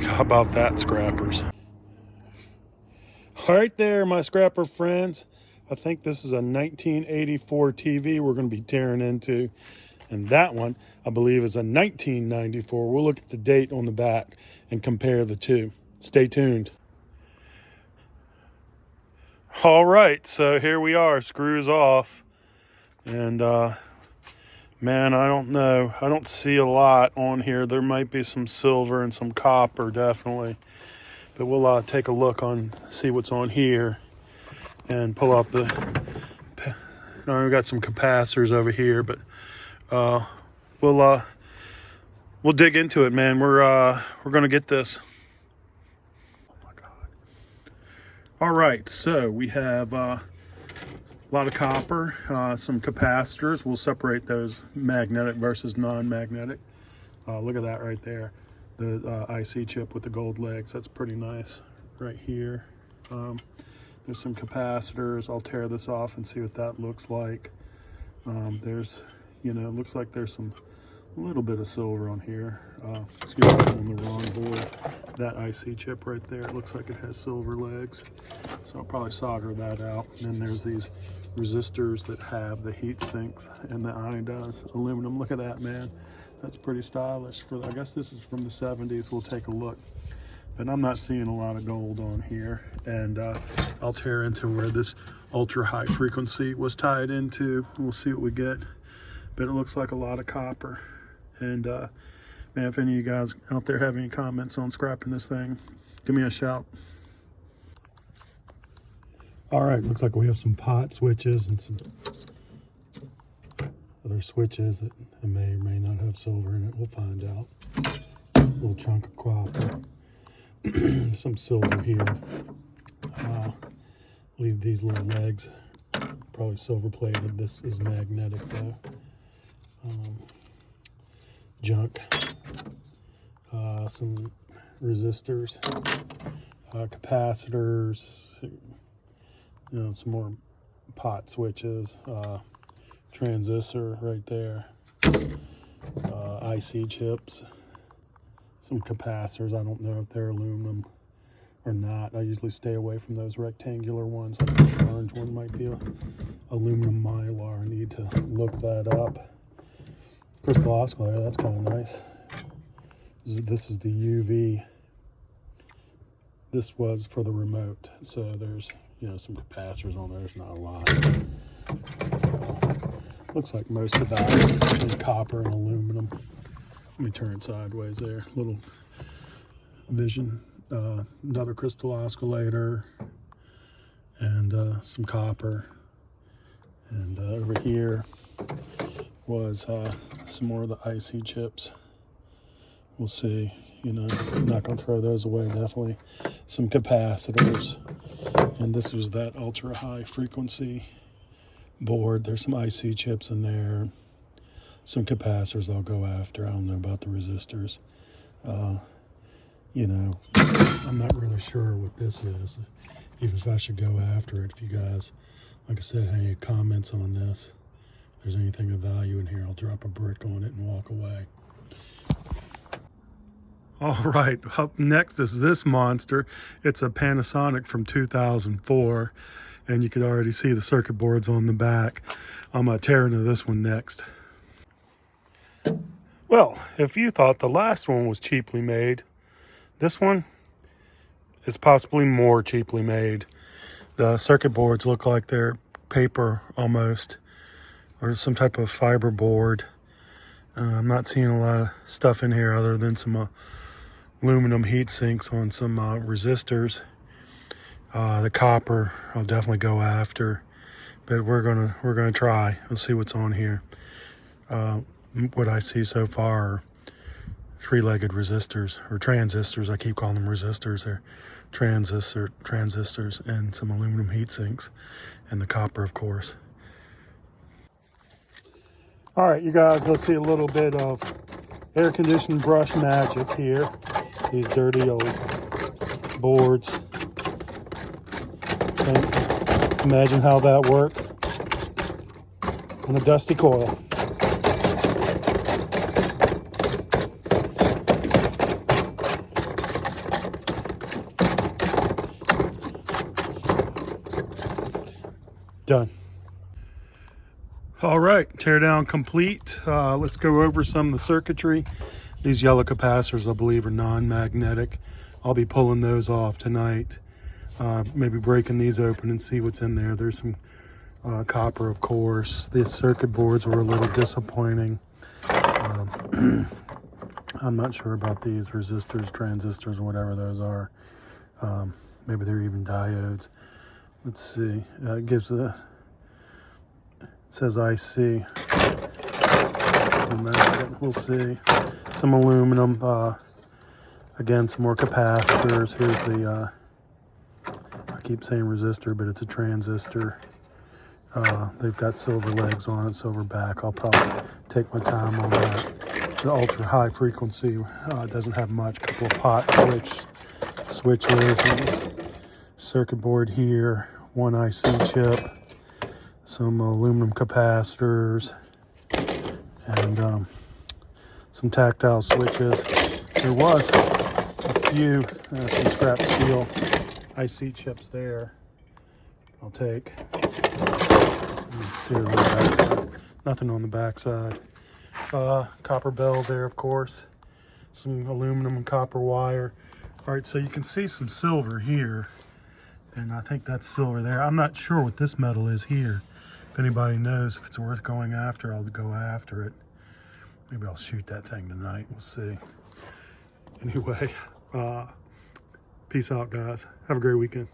How about that, scrappers? All right there, my scrapper friends. I think this is a 1984 TV we're going to be tearing into. And that one, I believe, is a 1994. We'll look at the date on the back and compare the two. Stay tuned. All right, so here we are, screws off. And man, I don't know. I don't see a lot on here. There might be some silver and some copper, definitely. But we'll take a look on, see what's on here, and pull up the. We've got some capacitors over here, but we'll dig into it, man. We're gonna get this. Oh my God! All right, so we have a lot of copper, some capacitors. We'll separate those magnetic versus non-magnetic. Look at that right there. The IC chip with the gold legs. That's pretty nice right here. There's some capacitors. I'll tear this off and see what that looks like. There's, it looks like there's a little bit of silver on here. Excuse me, I'm on the wrong board. That IC chip right there, it looks like it has silver legs. So I'll probably solder that out. And then there's these resistors that have the heat sinks and the iodized aluminum. Look at that, man. That's pretty stylish. I guess this is from the 70s. We'll take a look. But I'm not seeing a lot of gold on here. And I'll tear into where this ultra high frequency was tied into. We'll see what we get. But it looks like a lot of copper. And man, if any of you guys out there have any comments on scrapping this thing, give me a shout. All right, looks like we have some pot switches and some other switches that may or may not have silver in it. We'll find out. A little chunk of copper. Some silver here. Leave these little legs. Probably silver plated. This is magnetic though. Junk. Some resistors. Capacitors. Some more pot switches. Transistor right there. IC chips. Some capacitors. I don't know if they're aluminum or not. I usually stay away from those rectangular ones. I think this orange one might be a aluminum mylar. I need to look that up. Crystal oscillator, that's kind of nice. This is the UV. This was for the remote. So there's, some capacitors on there. There's not a lot. Looks like most of that is in copper and aluminum. Let me turn it sideways there. Little vision. Another crystal oscillator. And some copper. And over here was some more of the IC chips. We'll see. I'm not going to throw those away, definitely. Some capacitors. And this was that ultra high frequency board. There's some IC chips in there. Some capacitors I'll go after. I don't know about the resistors. I'm not really sure what this is. Even if I should go after it. If you guys, like I said, have any comments on this, if there's anything of value in here, I'll drop a brick on it and walk away. All right, up next is this monster. It's a Panasonic from 2004, and you can already see the circuit boards on the back. I'm going to tear into this one next. Well, if you thought the last one was cheaply made, this one is possibly more cheaply made. The circuit boards look like they're paper almost, or some type of fiber board. I'm not seeing a lot of stuff in here other than some aluminum heat sinks on some resistors. The copper I'll definitely go after, but we're gonna try. We'll see what's on here. What I see so far are three-legged resistors, or transistors. I keep calling them resistors. They're transistors, and some aluminum heat sinks, and the copper, of course. All right, you guys, go see a little bit of air-conditioned brush magic here. These dirty old boards. And imagine how that worked on a dusty coil. All right, tear down complete. Let's go over some of the circuitry. These yellow capacitors, I believe, are non-magnetic. I'll be pulling those off tonight. Maybe breaking these open and see what's in there. There's some copper, of course. The circuit boards were a little disappointing. I'm not sure about these resistors, transistors, whatever those are. Maybe they're even diodes. Let's see. It gives a, it says IC. We'll see. Some aluminum. Again, some more capacitors. Here's the, I keep saying resistor, but it's a transistor. They've got silver legs on it, silver back. I'll probably take my time on that. The ultra high frequency doesn't have much. A couple of pot switches, and this circuit board here, one IC chip, some aluminum capacitors, and some tactile switches. There was a few, some scrap steel IC chips there. I'll take. Nothing on the back side. Copper bell there, of course. Some aluminum and copper wire. All right, so you can see some silver here, and I think that's silver there. I'm not sure what this metal is here. If anybody knows if it's worth going after, I'll go after it. Maybe I'll shoot that thing tonight. We'll see. Anyway, peace out, guys. Have a great weekend.